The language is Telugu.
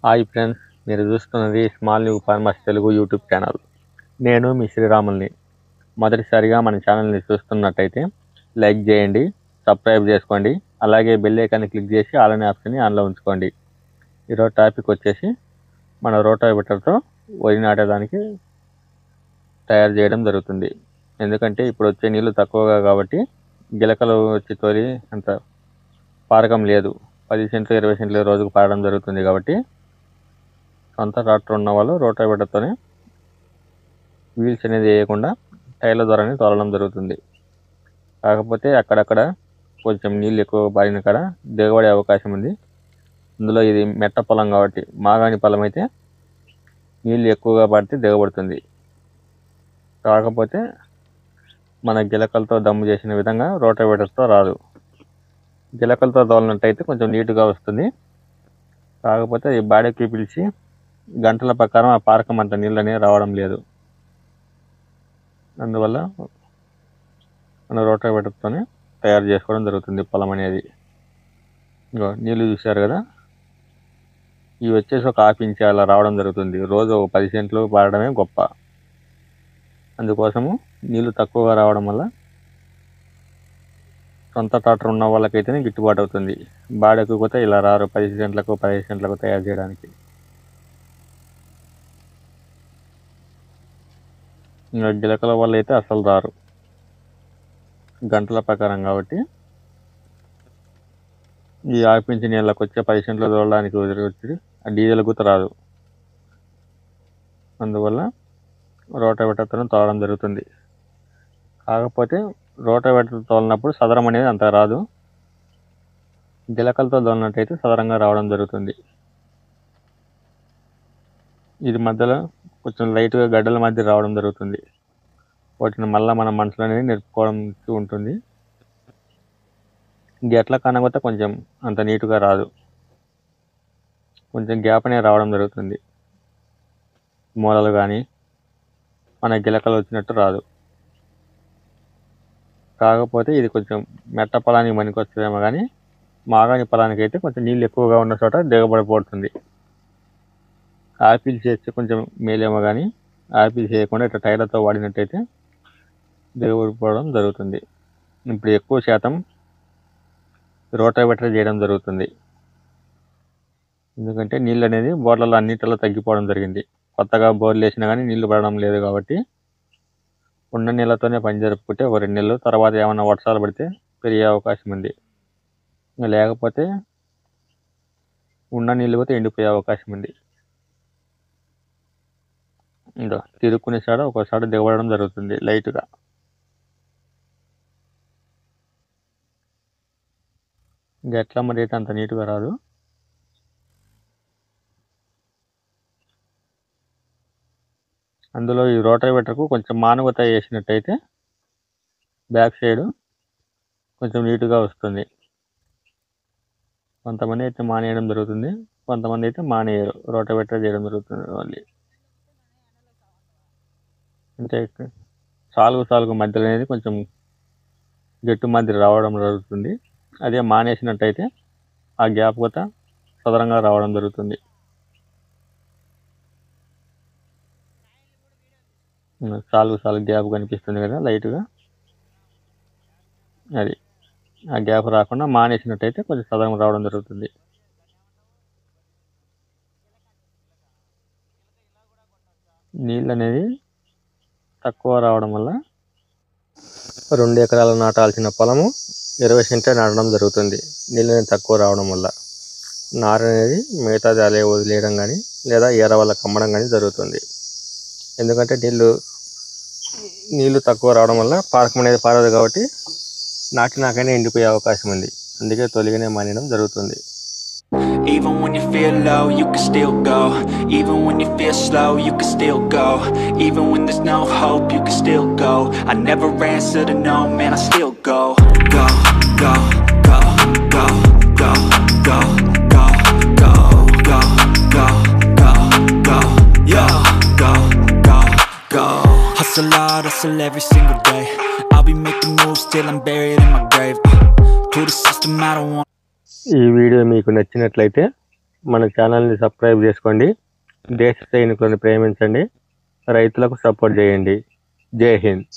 హాయ్ ఫ్రెండ్స్, మీరు చూస్తున్నది small new farmers Telugu YouTube channel. నేను మీ శ్రీరాముల్ని. మొదటిసారిగా మన ఛానల్ని చూస్తున్నట్టయితే లైక్ చేయండి, సబ్స్క్రైబ్ చేసుకోండి, అలాగే బెల్ ఐకాన్ని క్లిక్ చేసి ఆల్ అనే ఆప్షన్ని ఆన్లో ఉంచుకోండి. ఈరోజు టాపిక్ వచ్చేసి మన రోటావేటర్తో వరి నాటేదానికి తయారు చేయడం జరుగుతుంది. ఎందుకంటే ఇప్పుడు వచ్చే నీళ్ళు తక్కువగా కాబట్టి గిలకలు వచ్చి తోలి అంత పారకం లేదు. 10 సెంట్లు 20 సెంట్లు రోజుకు పారడం జరుగుతుంది కాబట్టి సొంత ట్రాక్టర్ ఉన్న వాళ్ళు రోటావేటర్తోనే వీల్స్ అనేది వేయకుండా టైర్ల ద్వారానే తోలడం జరుగుతుంది. కాకపోతే అక్కడక్కడ కొంచెం నీళ్ళు ఎక్కువ పారిన కాడ దిగబడే అవకాశం ఉంది. అందులో ఇది మెట్ట పొలం కాబట్టి మాగాణి పొలం అయితే నీళ్ళు ఎక్కువగా పడితే దిగబడుతుంది. కాకపోతే మన గిలకలతో దమ్ము చేసిన విధంగా రోటావేటర్తో రాదు. గిలకలతో తోలినట్టయితే కొంచెం నీట్గా వస్తుంది. కాకపోతే ఈ బాడీకి పిలిచి గంటల ప్రకారం ఆ పారకం అంత నీళ్ళు అనేవి రావడం లేదు. అందువల్ల మన రోటావేటర్తోనే తయారు చేసుకోవడం జరుగుతుంది పొలం అనేది. నీళ్ళు చూశారు కదా, ఇవి వచ్చేసి ఒక 1/2 ఇంచ్ అలా రావడం జరుగుతుంది. రోజు 10 సెంట్లు పారడమే గొప్ప. అందుకోసము నీళ్ళు తక్కువగా రావడం వల్ల సొంత ట్రాక్టర్ ఉన్న వాళ్ళకైతేనే గిట్టుబాటు అవుతుంది. బాడీకి పోతే ఇలా రారు 10 సెంట్లకు 15 సెంట్లకు తయారు చేయడానికి. ఇంకా గిలకల వల్ల అయితే అసలు రారు, గంటల ప్రకారం కాబట్టి. ఈ 1/2 ఇంచ్ నీళ్ళకి వచ్చే 10 సెంట్లు తోలడానికి వచ్చి ఆ డీజిల్ గుత రాదు. అందువల్ల రోటావేటర్తో తోలడం జరుగుతుంది. కాకపోతే రోటావేటర్ తోలినప్పుడు సదరం అనేది అంత రాదు. గిలకలతో తోలినట్టయితే సదరంగా రావడం జరుగుతుంది. ఇది మధ్యలో కొంచెం లైట్గా గడ్డల మధ్య రావడం జరుగుతుంది. వాటిని మళ్ళీ మన మనసులో అనేది నిలుపుకోవడం ఉంటుంది. గట్ల కనకపోతే కొంచెం అంత నీట్గా రాదు, కొంచెం గ్యాప్ అనేది రావడం జరుగుతుంది. మూలలు కానీ మన గిలకలు వచ్చినట్టు రాదు. కాకపోతే ఇది కొంచెం మెట్ట పొలానికి పనికి వస్తుందేమో కానీ మాగాణి పొలానికి అయితే కొంచెం నీళ్ళు ఎక్కువగా ఉన్న చోట దిగబడిపోతుంది. ఆపిల్ చేస్తే కొంచెం మేలేమో కానీ ఆపిల్ చేయకుండా ఇట్లా టైర్లతో వాడినట్టయితే దిగబడిపోవడం జరుగుతుంది. ఇప్పుడు ఎక్కువ శాతం రోటావేటర్ చేయడం జరుగుతుంది. ఎందుకంటే నీళ్ళు అనేది బోర్లలో అన్నిటిలో తగ్గిపోవడం జరిగింది. కొత్తగా బోర్లు వేసినా కానీ నీళ్లు పడడం లేదు కాబట్టి ఉన్న నీళ్ళతోనే పని జరుపుకుంటే ఒక 2 నెలలు తర్వాత ఏమైనా వర్షాలు పడితే పెరిగే అవకాశం ఉంది. లేకపోతే ఉన్న నీళ్ళు పోతే ఎండిపోయే అవకాశం ఉంది. ఇంకా తిరుక్కునే సాడ ఒకసారి దిగబడడం జరుగుతుంది లైట్గా. గట్ల మరి అయితే అంత నీట్గా రాదు. అందులో ఈ రోటావేటర్కు కొంచెం మానవత వేసినట్టయితే బ్యాక్ సైడ్ కొంచెం నీట్గా వస్తుంది. కొంతమంది అయితే మానేయడం జరుగుతుంది, కొంతమంది అయితే మానేయరు, రోటావేటర్ చేయడం జరుగుతుంది. వాళ్ళు అంటే సాలుగు మధ్యలో అనేది కొంచెం గట్టు మధ్య రావడం జరుగుతుంది. అదే మానేసినట్టయితే ఆ గ్యాప్ కూడా సదరంగా రావడం జరుగుతుంది. సాలుగు గ్యాప్ కనిపిస్తుంది కదా లైట్గా, అది ఆ గ్యాప్ రాకుండా మానేసినట్టయితే కొంచెం సదరం రావడం జరుగుతుంది. నీళ్ళు అనేది తక్కువ రావడం వల్ల 2 ఎకరాలు నాటాల్సిన పొలము 20 సెంట్లే నాటడం జరుగుతుంది. నీళ్ళు అనేది తక్కువ రావడం వల్ల నారు అనేది మిగతాది అలే వదిలేయడం కానీ లేదా ఏర వాళ్ళకి అమ్మడం కానీ జరుగుతుంది. ఎందుకంటే నీళ్ళు తక్కువ రావడం వల్ల పారకం అనేది పారదు కాబట్టి నాకైనా ఎండిపోయే అవకాశం ఉంది. అందుకే తొలిగానే మానేయడం జరుగుతుంది. Even when you feel low, you can still go. Even when you feel slow, you can still go. Even when there's no hope, you can still go. I never answer to no, man, I still go. Go, go, go, go, go, go, go, go, go, go, go, go, yo, go, go, go. Hustle hard, hustle every single day. I'll be making moves till I'm buried in my grave. To the system, I don't want. ఈ వీడియో మీకు నచ్చినట్లయితే మన ఛానల్ని సబ్స్క్రైబ్ చేసుకోండి. దేశ సైనికులను ప్రేమించండి. రైతులకు సపోర్ట్ చేయండి. జై హింద్.